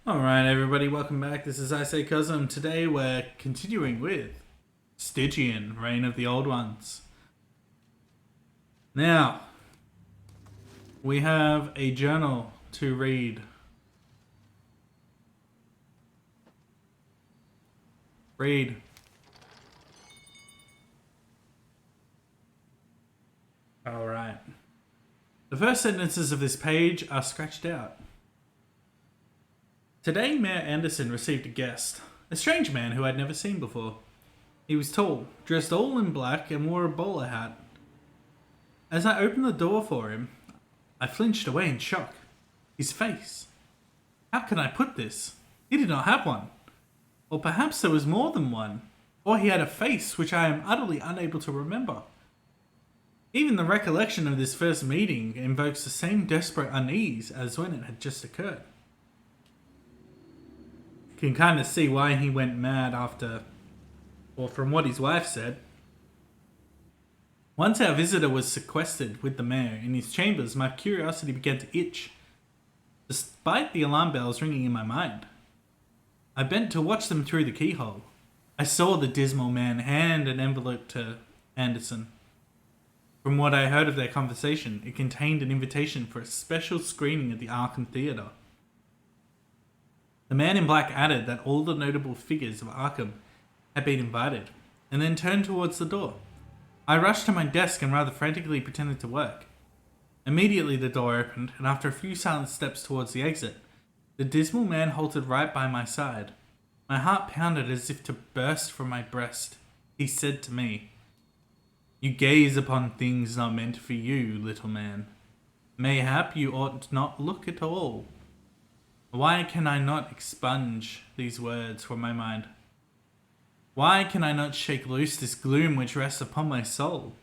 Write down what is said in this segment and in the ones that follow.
Alright, everybody, welcome back. This is I Say Cosm. Today we're continuing with Stygian, Reign of the Old Ones. Now, we have a journal to read. Read. Alright. The first sentences of this page are scratched out. Today, Mayor Anderson received a guest, a strange man who I'd never seen before. He was tall, dressed all in black, and wore a bowler hat. As I opened the door for him, I flinched away in shock. His face. How can I put this? He did not have one. Or perhaps there was more than one. Or he had a face which I am utterly unable to remember. Even the recollection of this first meeting invokes the same desperate unease as when it had just occurred. Can kind of see why he went mad after, or from what his wife said. Once our visitor was sequestered with the mayor in his chambers, my curiosity began to itch, despite the alarm bells ringing in my mind. I bent to watch them through the keyhole. I saw the dismal man hand an envelope to Anderson. From what I heard of their conversation, it contained an invitation for a special screening at the Arkham Theatre. The man in black added that all the notable figures of Arkham had been invited, and then turned towards the door. I rushed to my desk and rather frantically pretended to work. Immediately the door opened, and after a few silent steps towards the exit, the dismal man halted right by my side. My heart pounded as if to burst from my breast. He said to me, "You gaze upon things not meant for you, little man. Mayhap you ought not look at all." Why can I not expunge these words from my mind? Why can I not shake loose this gloom which rests upon my soul?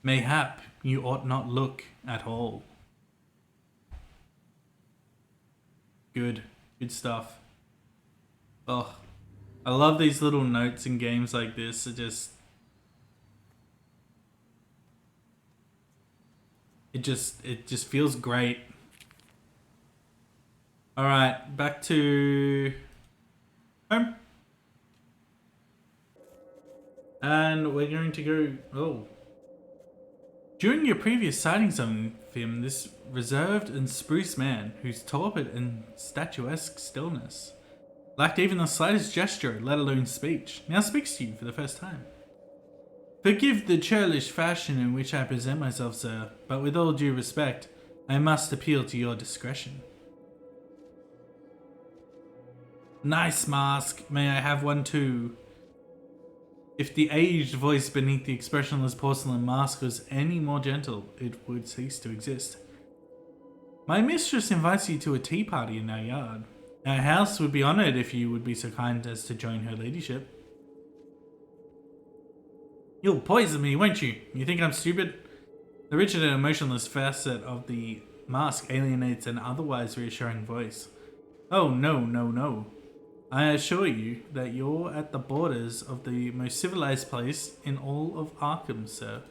Mayhap you ought not look at all. Good stuff. Oh, I love these little notes in games like this. It just feels great. Alright, back to home. And we're going to go... Oh. During your previous sightings of him, this reserved and spruce man, whose torpid and statuesque stillness lacked even the slightest gesture, let alone speech, now speaks to you for the first time. Forgive the churlish fashion in which I present myself, sir, but with all due respect, I must appeal to your discretion. Nice mask. May I have one too? If the aged voice beneath the expressionless porcelain mask was any more gentle, it would cease to exist. My mistress invites you to a tea party in our yard. Our house would be honoured if you would be so kind as to join her ladyship. You'll poison me, won't you? You think I'm stupid? The rigid and emotionless facet of the mask alienates an otherwise reassuring voice. Oh, no. I assure you that you're at the borders of the most civilized place in all of Arkham, sir.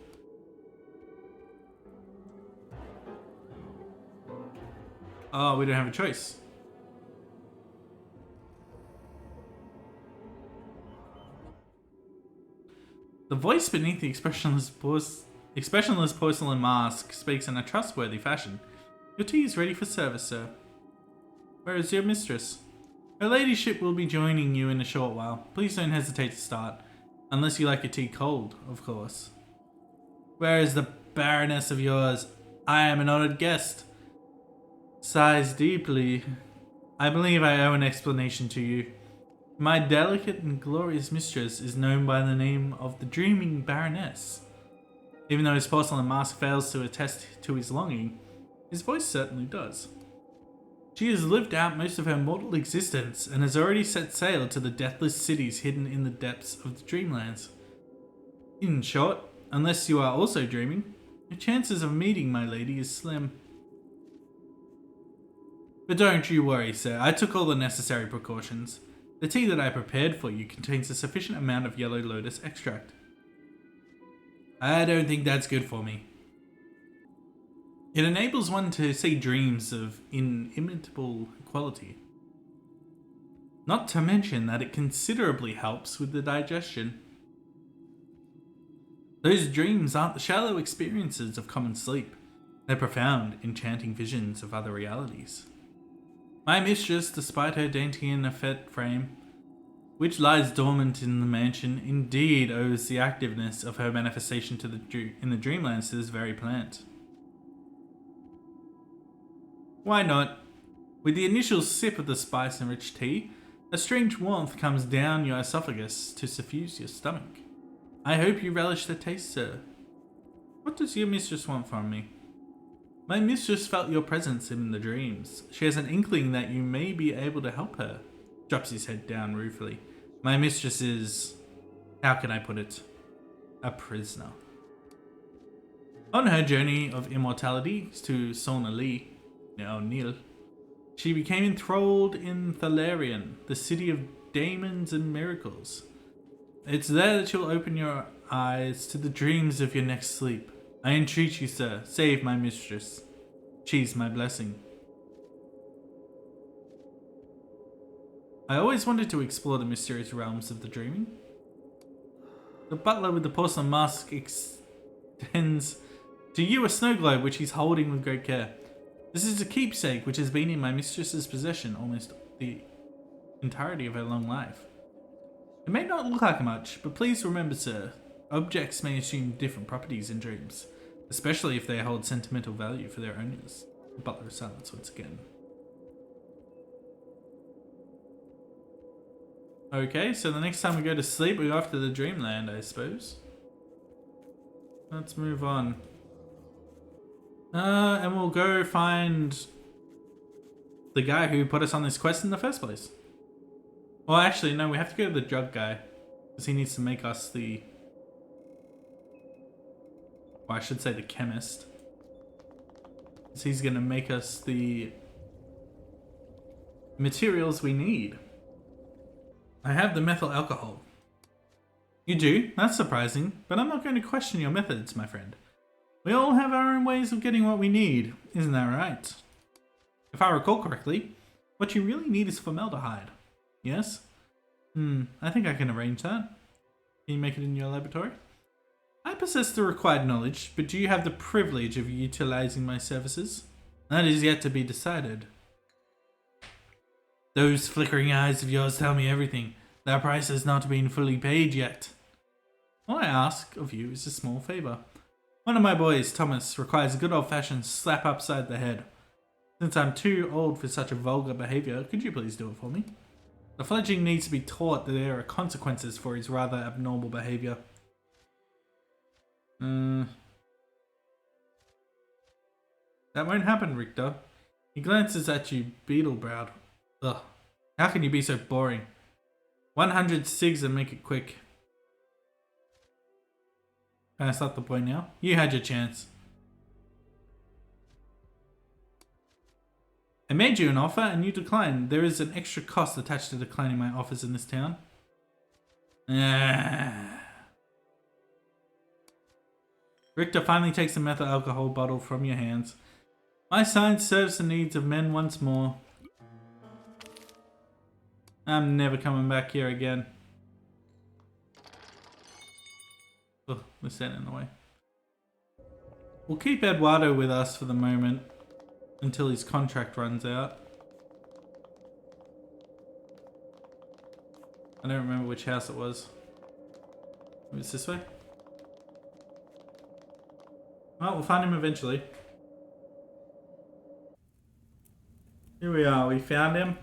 Oh, we don't have a choice. The voice beneath the expressionless porcelain mask speaks in a trustworthy fashion. Your tea is ready for service, sir. Where is your mistress? Her ladyship will be joining you in a short while. Please don't hesitate to start. Unless you like your tea cold, of course. Where is the baroness of yours? I am an honoured guest. Sighs deeply. I believe I owe an explanation to you. My delicate and glorious mistress is known by the name of the Dreaming Baroness. Even though his porcelain mask fails to attest to his longing, his voice certainly does. She has lived out most of her mortal existence and has already set sail to the deathless cities hidden in the depths of the dreamlands. In short, unless you are also dreaming, your chances of meeting my lady is slim. But don't you worry, sir. I took all the necessary precautions. The tea that I prepared for you contains a sufficient amount of yellow lotus extract. I don't think that's good for me. It enables one to see dreams of inimitable quality. Not to mention that it considerably helps with the digestion. Those dreams aren't the shallow experiences of common sleep. They're profound, enchanting visions of other realities. My mistress, despite her dainty and effete frame, which lies dormant in the mansion, indeed owes the activeness of her manifestation in the dreamlands to this very plant. Why not? With the initial sip of the spice-enriched tea, a strange warmth comes down your esophagus to suffuse your stomach. I hope you relish the taste, sir. What does your mistress want from me? My mistress felt your presence in the dreams. She has an inkling that you may be able to help her. Drops his head down ruefully. My mistress is... how can I put it? A prisoner. On her journey of immortality to Sonali, O'Neill, she became enthralled in Thalarian, the city of demons and miracles. It's there that you'll open your eyes to the dreams of your next sleep. I entreat you, sir, save my mistress. She's my blessing. I always wanted to explore the mysterious realms of the dreaming. The butler with the porcelain mask extends to you a snow globe which he's holding with great care. This is a keepsake which has been in my mistress's possession almost the entirety of her long life. It may not look like much, but please remember, sir, objects may assume different properties in dreams, especially if they hold sentimental value for their owners. The butler silence once again. Okay, so the next time we go to sleep, we go off to the dreamland, I suppose. Let's move on. And we'll go find the guy who put us on this quest in the first place. Well, actually, no, we have to go to the drug guy. Because he needs to make us the... well, I should say the chemist. Because he's going to make us the materials we need. I have the methyl alcohol. You do? That's surprising. But I'm not going to question your methods, my friend. We all have our own ways of getting what we need. Isn't that right? If I recall correctly, what you really need is formaldehyde. Yes? I think I can arrange that. Can you make it in your laboratory? I possess the required knowledge, but do you have the privilege of utilizing my services? That is yet to be decided. Those flickering eyes of yours tell me everything. That price has not been fully paid yet. All I ask of you is a small favor. One of my boys, Thomas, requires a good old-fashioned slap upside the head. Since I'm too old for such a vulgar behavior, could you please do it for me? The fledgling needs to be taught that there are consequences for his rather abnormal behavior. That won't happen, Richter. He glances at you, beetle-browed. Ugh, how can you be so boring? 100 cigs and make it quick. Can I start the boy now? You had your chance. I made you an offer and you declined. There is an extra cost attached to declining my offers in this town. Richter finally takes the methyl alcohol bottle from your hands. My science serves the needs of men once more. I'm never coming back here again. Oh, we're standing in the way. We'll keep Eduardo with us for the moment. Until his contract runs out. I don't remember which house it was. Maybe it's this way? Well, we'll find him eventually. Here we are, we found him.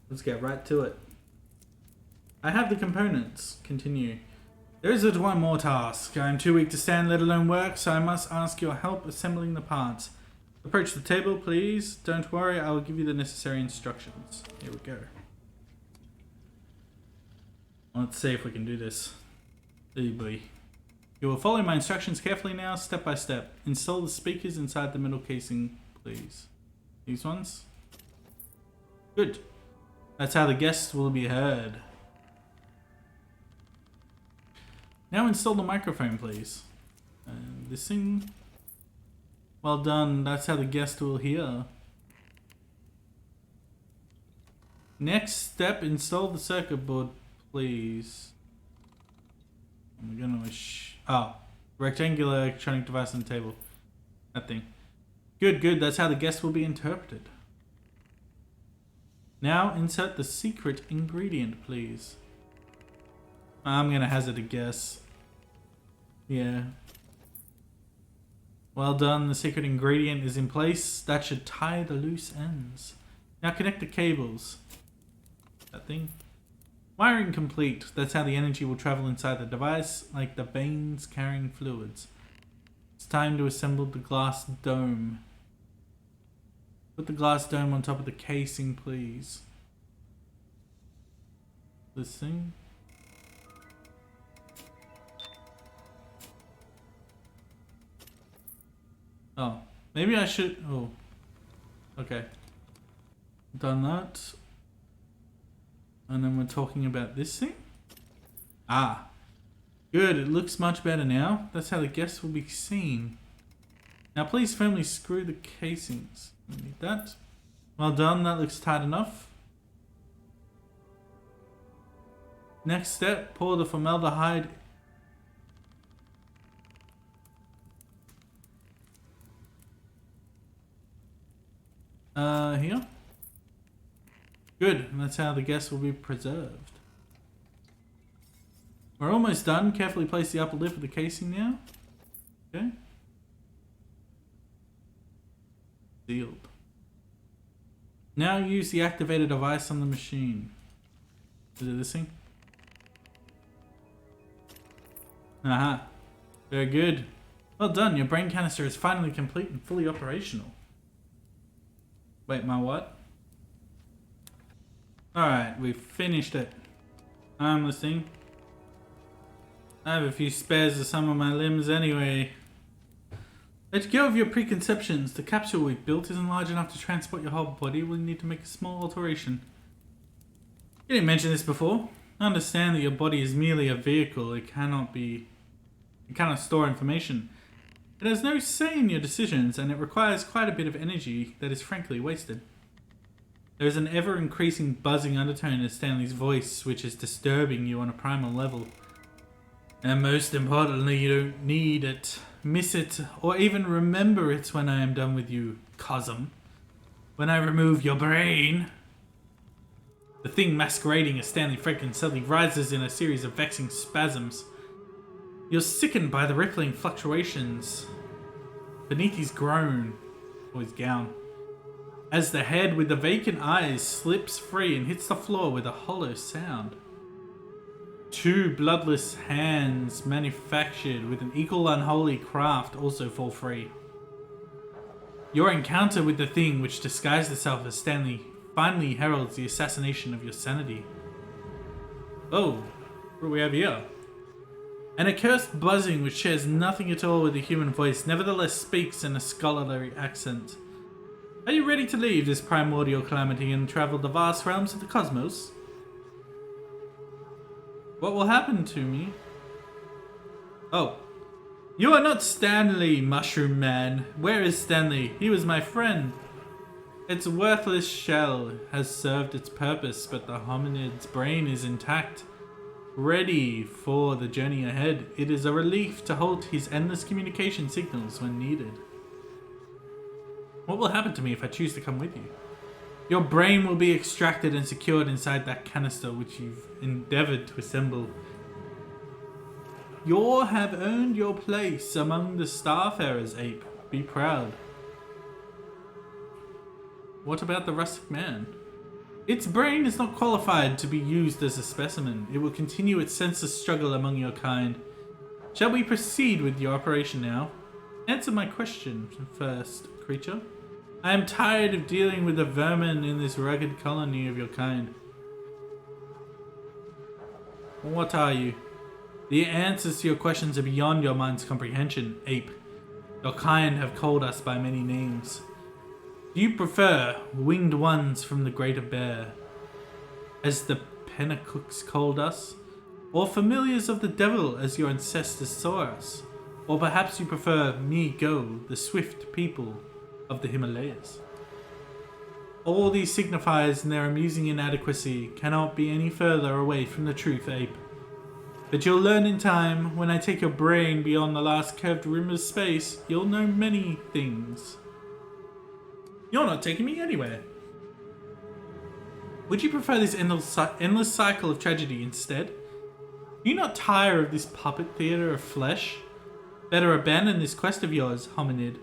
Let's get right to it. I have the components. Continue. There is one more task. I am too weak to stand, let alone work, so I must ask your help assembling the parts. Approach the table, please. Don't worry, I will give you the necessary instructions. Here we go. Let's see if we can do this. Oh boy. You will follow my instructions carefully now, step by step. Install the speakers inside the middle casing, please. These ones? Good. That's how the guests will be heard. Now install the microphone, please. And this thing... well done, that's how the guest will hear. Next step, install the circuit board, please. I'm gonna rectangular electronic device on the table. That thing. Good, good. That's how the guest will be interpreted. Now insert the secret ingredient, please. I'm gonna hazard a guess. Yeah. Well done. The secret ingredient is in place. That should tie the loose ends. Now connect the cables. That thing. Wiring complete. That's how the energy will travel inside the device, like the veins carrying fluids. It's time to assemble the glass dome. Put the glass dome on top of the casing, please. This thing. Oh, maybe I should... Oh, okay. Done that. And then we're talking about this thing. Ah, good. It looks much better now. That's how the guests will be seen. Now please firmly screw the casings. Need that. Well done. That looks tight enough. Next step, pour the formaldehyde. Here. Good, and that's how the gas will be preserved. We're almost done. Carefully place the upper lip of the casing now. Okay. Sealed. Now use the activated device on the machine. Is it this thing? Aha. Very good. Well done, your brain canister is finally complete and fully operational. Wait, my what? Alright, we've finished it. I'm listening. I have a few spares of some of my limbs anyway. Let go of your preconceptions. The capsule we've built isn't large enough to transport your whole body. We'll need to make a small alteration. You didn't mention this before. I understand that your body is merely a vehicle. It cannot store information. It has no say in your decisions, and it requires quite a bit of energy that is frankly wasted. There is an ever-increasing buzzing undertone in Stanley's voice, which is disturbing you on a primal level. And most importantly, you don't need it, miss it, or even remember it when I am done with you, Cosm. When I remove your brain... The thing masquerading as Stanley Franklin suddenly rises in a series of vexing spasms. You're sickened by the rippling fluctuations beneath his gown, as the head with the vacant eyes slips free and hits the floor with a hollow sound. Two bloodless hands manufactured with an equal unholy craft also fall free. Your encounter with the thing which disguised itself as Stanley finally heralds the assassination of your sanity. Oh, what do we have here? An accursed buzzing which shares nothing at all with the human voice nevertheless speaks in a scholarly accent. Are you ready to leave this primordial calamity and travel the vast realms of the cosmos? What will happen to me? Oh. You are not Stanley, Mushroom Man. Where is Stanley? He was my friend. Its worthless shell has served its purpose, but the hominid's brain is intact. Ready for the journey ahead. It is a relief to halt his endless communication signals when needed. What will happen to me if I choose to come with you? Your brain will be extracted and secured inside that canister which you've endeavored to assemble. You have earned your place among the Starfarers, Ape. Be proud. What about the rustic man? Its brain is not qualified to be used as a specimen. It will continue its senseless struggle among your kind. Shall we proceed with your operation now? Answer my question first, creature. I am tired of dealing with the vermin in this rugged colony of your kind. What are you? The answers to your questions are beyond your mind's comprehension, Ape. Your kind have called us by many names. Do you prefer winged ones from the Greater Bear, as the Penacooks called us? Or familiars of the devil, as your ancestors saw us? Or perhaps you prefer Mi-Go, the swift people of the Himalayas? All these signifiers and their amusing inadequacy cannot be any further away from the truth, ape. But you'll learn in time, when I take your brain beyond the last curved rim of space, you'll know many things. You're not taking me anywhere. Would you prefer this endless cycle of tragedy instead? Do you not tire of this puppet theatre of flesh? Better abandon this quest of yours, hominid.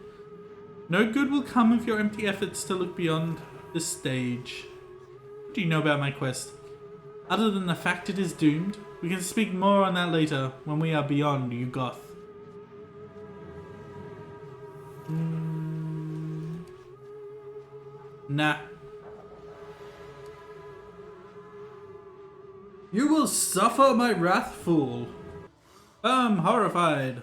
No good will come of your empty efforts to look beyond the stage. What do you know about my quest? Other than the fact it is doomed, we can speak more on that later when we are beyond Yugoth. Nah. You will suffer my wrath, fool. I'm horrified.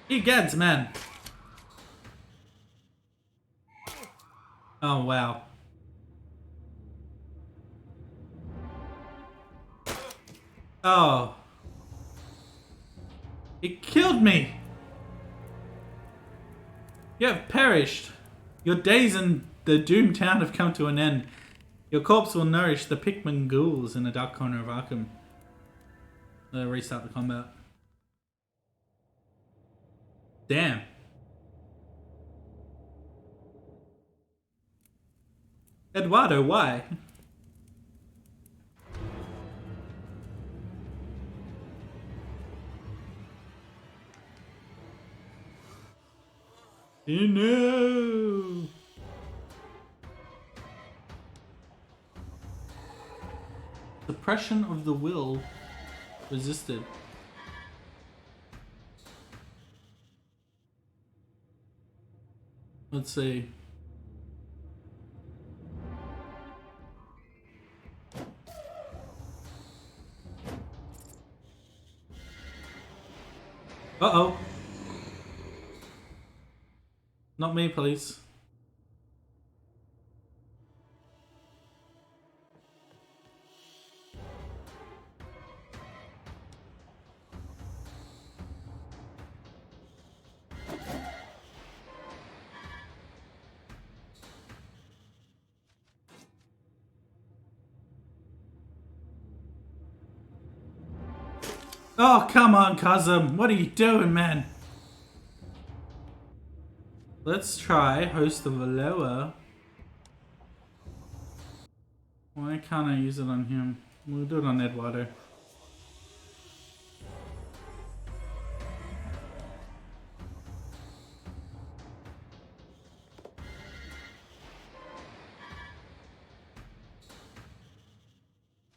Egads, man. Oh, wow. Oh. It killed me. You have perished. Your days in the doomed town have come to an end. Your corpse will nourish the Pikmin ghouls in the dark corner of Arkham. Restart the combat. Damn. Eduardo, why? Oh no! Suppression of the will resisted. Let's see. Uh-oh. Not me, please. Oh, come on, Kazum. What are you doing, man? Let's try host of Aloha. Why can't I use it on him? We'll do it on Eduardo.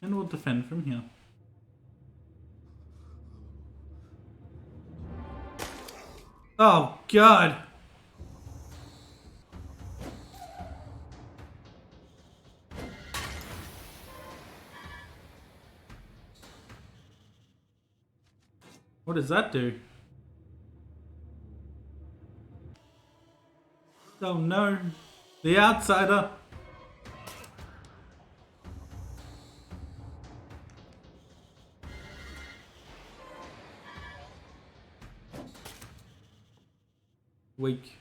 And we'll defend from here. Oh, God. What does that do? Oh no. The outsider. Weak.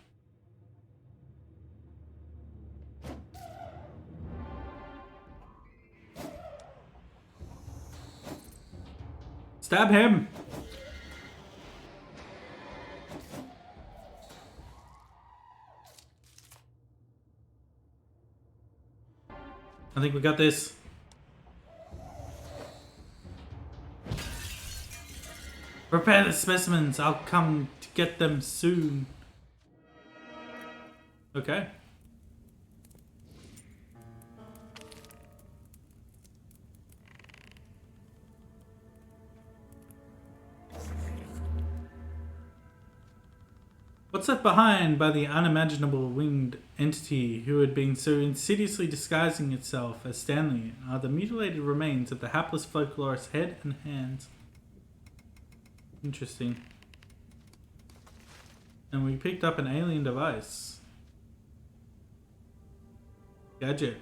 Stab him. I think we got this. Prepare the specimens. I'll come to get them soon. Okay. What's left behind by the unimaginable winged entity who had been so insidiously disguising itself as Stanley are the mutilated remains of the hapless folklorist's head and hands. Interesting. And we picked up an alien device. Gadget.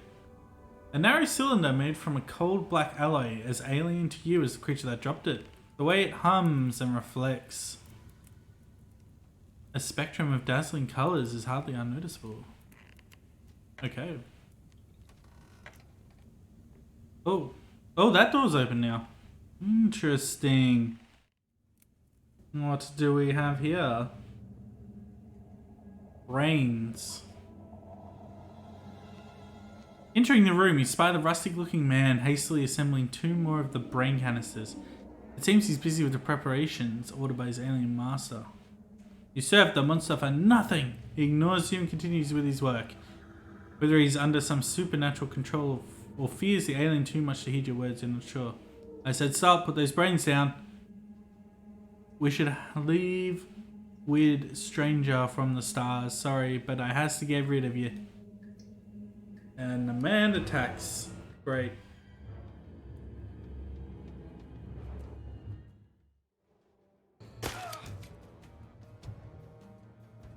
A narrow cylinder made from a cold black alloy, as alien to you as the creature that dropped it. The way it hums and reflects a spectrum of dazzling colors is hardly unnoticeable. Okay. Oh. Oh, that door's open now. Interesting. What do we have here? Brains. Entering the room, you spy the rustic-looking man hastily assembling 2 more of the brain canisters. It seems he's busy with the preparations ordered by his alien master. You served the monster for nothing! He ignores you and continues with his work. Whether he's under some supernatural control or fears the alien too much to heed your words, you're not sure. I said stop, put those brains down. We should leave weird stranger from the stars. Sorry, but I has to get rid of you. And the man attacks. Great.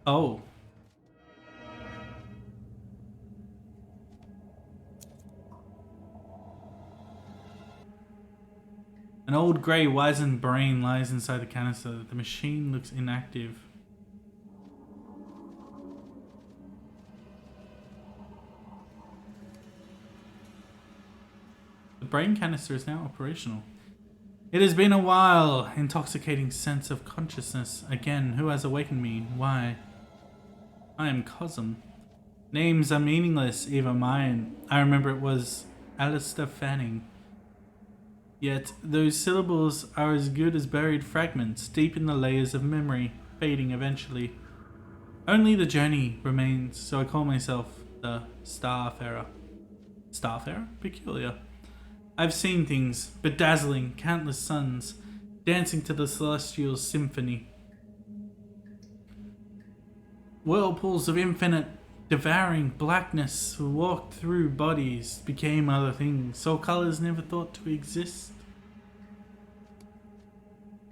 Oh. An old grey wizened brain lies inside the canister. The machine looks inactive. The brain canister is now operational. It has been a while. Intoxicating sense of consciousness. Again, who has awakened me? Why? I am Cosm. Names are meaningless, even mine. I remember it was Alistair Fanning. Yet, those syllables are as good as buried fragments, deep in the layers of memory, fading eventually. Only the journey remains, so I call myself the Starfarer. Starfarer? Peculiar. I've seen things, bedazzling, countless suns, dancing to the celestial symphony. Whirlpools of infinite, devouring blackness walked through bodies, became other things, saw colors never thought to exist.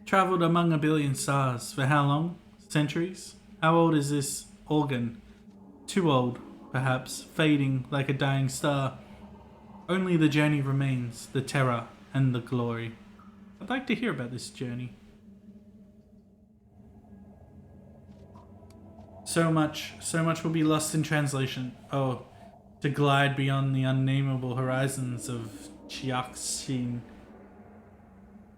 Traveled among a billion stars. For how long? Centuries? How old is this organ? Too old, perhaps, fading like a dying star. Only the journey remains, the terror and the glory. I'd like to hear about this journey. So much will be lost in translation. Oh, to glide beyond the unnameable horizons of Chiaxin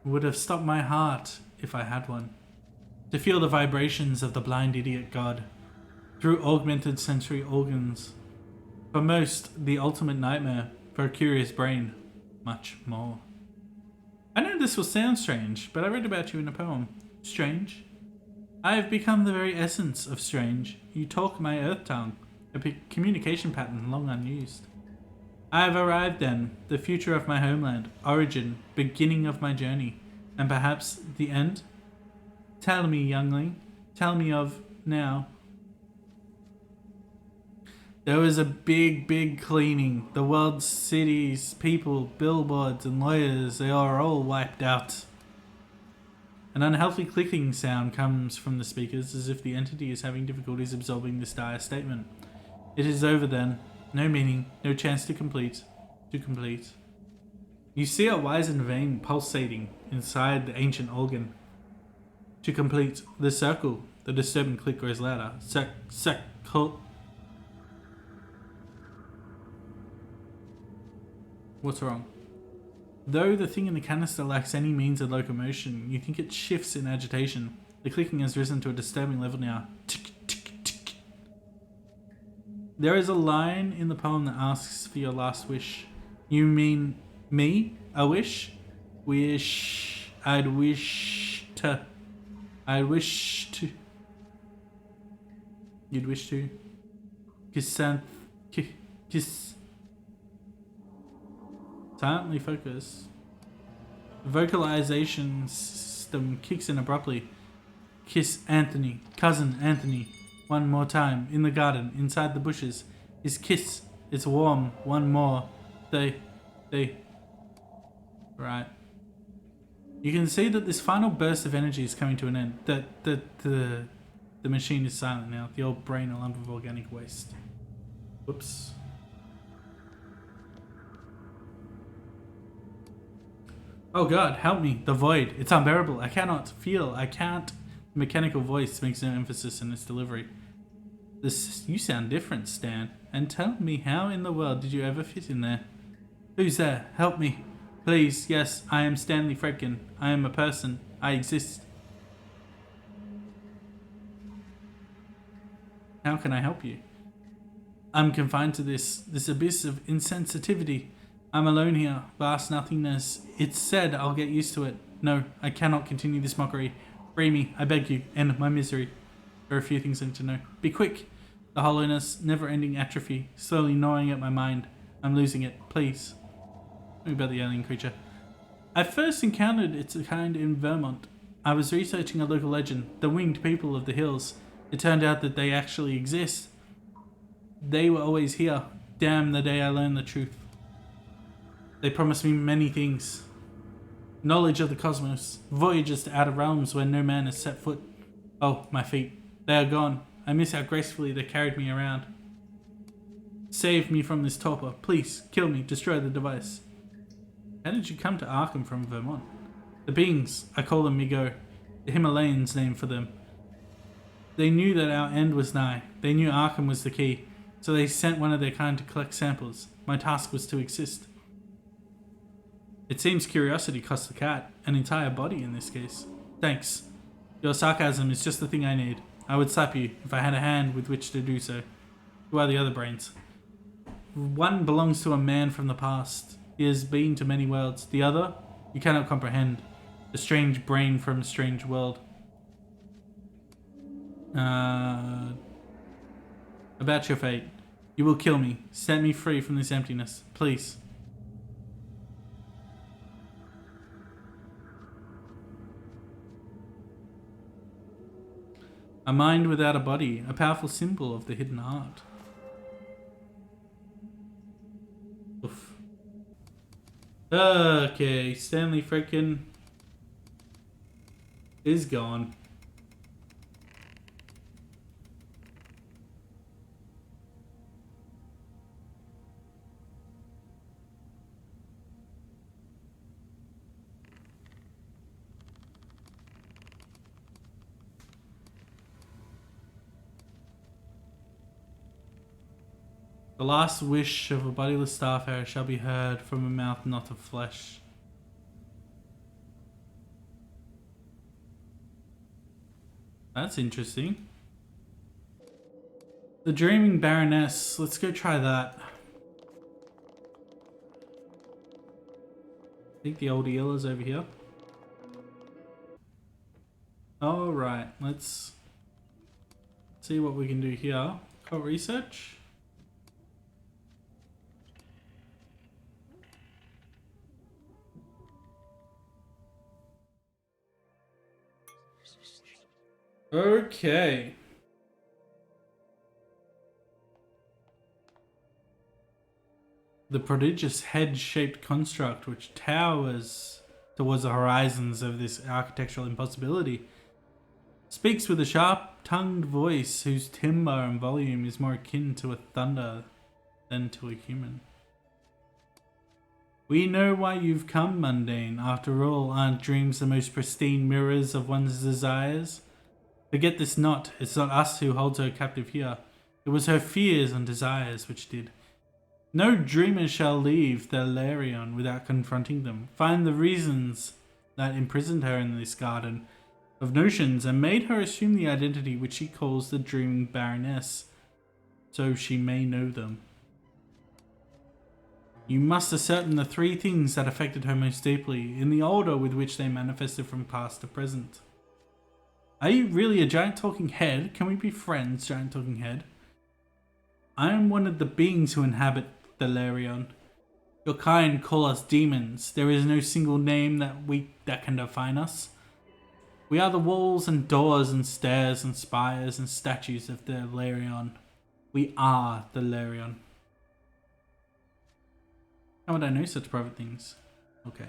would have stopped my heart if I had one. To feel the vibrations of the blind idiot god through augmented sensory organs. For most, the ultimate nightmare. For a curious brain, much more. I know this will sound strange, but I read about you in a poem. Strange? I have become the very essence of strange. You talk my earth tongue, a communication pattern long unused. I have arrived then, the future of my homeland, origin, beginning of my journey, and perhaps the end? Tell me, youngling, tell me of now. There was a big cleaning. The world's cities, people, billboards, and lawyers, they are all wiped out. An unhealthy clicking sound comes from the speakers as if the entity is having difficulties absorbing this dire statement. It is over then. No meaning, no chance to complete. You see a wizened vein pulsating inside the ancient organ. To complete the circle, the disturbing click grows louder. What's wrong? Though the thing in the canister lacks any means of locomotion, you think it shifts in agitation. The clicking has risen to a disturbing level now. Tick, tick, tick. There is a line in the poem that asks for your last wish. You mean me? A wish? Wish. I'd wish to. You'd wish to. Kiss. Silently focus. Vocalization system kicks in abruptly. Kiss Anthony. Cousin Anthony. One more time. In the garden. Inside the bushes. His kiss. It's warm. One more. They. Right. You can see that this final burst of energy is coming to an end. The machine is silent now. The old brain a lump of organic waste. Whoops. Oh god, help me. The void. It's unbearable. I cannot feel. I can't. The mechanical voice makes no emphasis in its delivery. You sound different, Stan. And tell me, how in the world did you ever fit in there? Who's there? Help me. Please, yes, I am Stanley Fredkin. I am a person. I exist. How can I help you? I'm confined to this abyss of insensitivity. I'm alone here, vast nothingness. It's said I'll get used to it. No, I cannot continue this mockery. Free me, I beg you, end my misery. There are a few things I need to know. Be quick. The hollowness, never-ending atrophy, slowly gnawing at my mind. I'm losing it. Please. Tell me about the alien creature. I first encountered its kind in Vermont. I was researching a local legend, the winged people of the hills. It turned out that they actually exist. They were always here. Damn the day I learned the truth. They promised me many things. Knowledge of the cosmos, voyages to outer realms where no man has set foot. Oh, my feet. They are gone. I miss how gracefully they carried me around. Save me from this torpor. Please, kill me. Destroy the device. How did you come to Arkham from Vermont? The beings, I call them Migo. The Himalayans' name for them. They knew that our end was nigh. They knew Arkham was the key. So they sent one of their kind to collect samples. My task was to exist. It seems curiosity cost the cat. An entire body in this case. Thanks. Your sarcasm is just the thing I need. I would slap you if I had a hand with which to do so. Who are the other brains? One belongs to a man from the past. He has been to many worlds. The other, you cannot comprehend. A strange brain from a strange world. About your fate. You will kill me. Set me free from this emptiness. Please. A mind without a body, a powerful symbol of the hidden heart. Oof. Okay, Stanley Fredkin is gone. The last wish of a bodiless starfarer shall be heard from a mouth not of flesh. That's interesting. The Dreaming Baroness. Let's go try that. I think the old eel is over here. Alright, let's see what we can do here. Cult research. Okay. The prodigious head-shaped construct which towers towards the horizons of this architectural impossibility speaks with a sharp-tongued voice whose timbre and volume is more akin to a thunder than to a human. We know why you've come, mundane. After all, aren't dreams the most pristine mirrors of one's desires? Forget this not. It's not us who holds her captive here. It was her fears and desires which did. No dreamer shall leave the Larion without confronting them. Find the reasons that imprisoned her in this garden of notions and made her assume the identity which she calls the Dreaming Baroness, so she may know them. You must ascertain the three things that affected her most deeply, in the order with which they manifested from past to present. Are you really a giant talking head? Can we be friends, giant talking head? I am one of the beings who inhabit the Larion. Your kind call us demons. There is no single name that can define us. We are the walls and doors and stairs and spires and statues of the Larion. We are the Larion. How would I know such private things? Okay.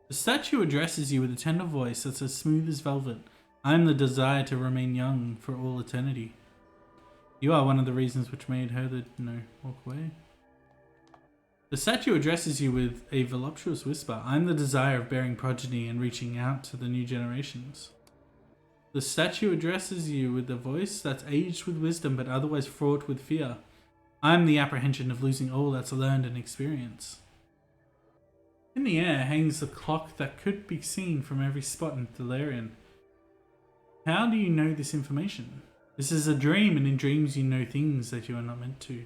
The statue addresses you with a tender voice that's as smooth as velvet. I am the desire to remain young for all eternity. You are one of the reasons which made her walk away. The statue addresses you with a voluptuous whisper. I'm the desire of bearing progeny and reaching out to the new generations. The statue addresses you with a voice that's aged with wisdom but otherwise fraught with fear. I'm the apprehension of losing all that's learned and experienced. In the air hangs the clock that could be seen from every spot in Thalarian. How do you know this information? This is a dream, and in dreams you know things that you are not meant to.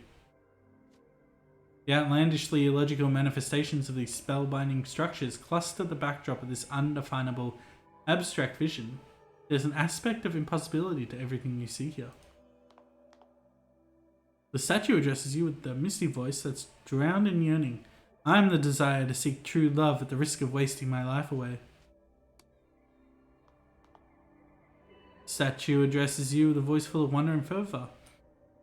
The outlandishly illogical manifestations of these spellbinding structures cluster the backdrop of this undefinable, abstract vision. There's an aspect of impossibility to everything you see here. The statue addresses you with the misty voice that's drowned in yearning. I'm the desire to seek true love at the risk of wasting my life away. The statue addresses you with a voice full of wonder and fervor.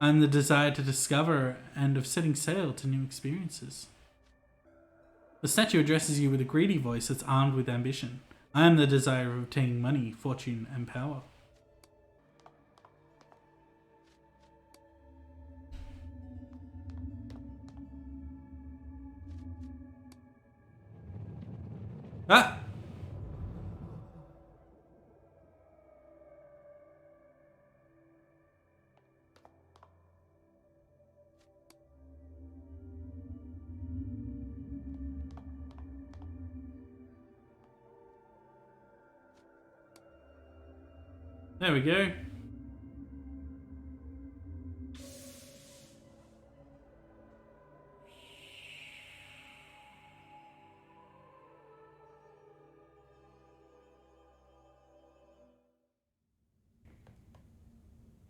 I'm the desire to discover and of setting sail to new experiences. The statue addresses you with a greedy voice that's armed with ambition. I am the desire of obtaining money, fortune, and power. Ah! There we go.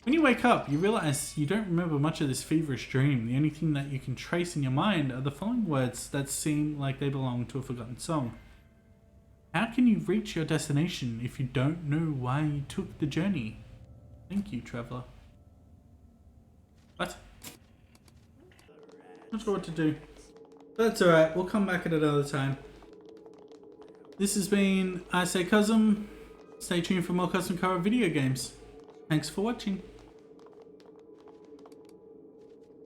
When you wake up, you realize you don't remember much of this feverish dream. The only thing that you can trace in your mind are the following words that seem like they belong to a forgotten song. How can you reach your destination if you don't know why you took the journey? Thank you, traveler. What? Not sure what to do. That's alright, we'll come back at another time. This has been I Say Custom. Stay tuned for more custom car video games. Thanks for watching.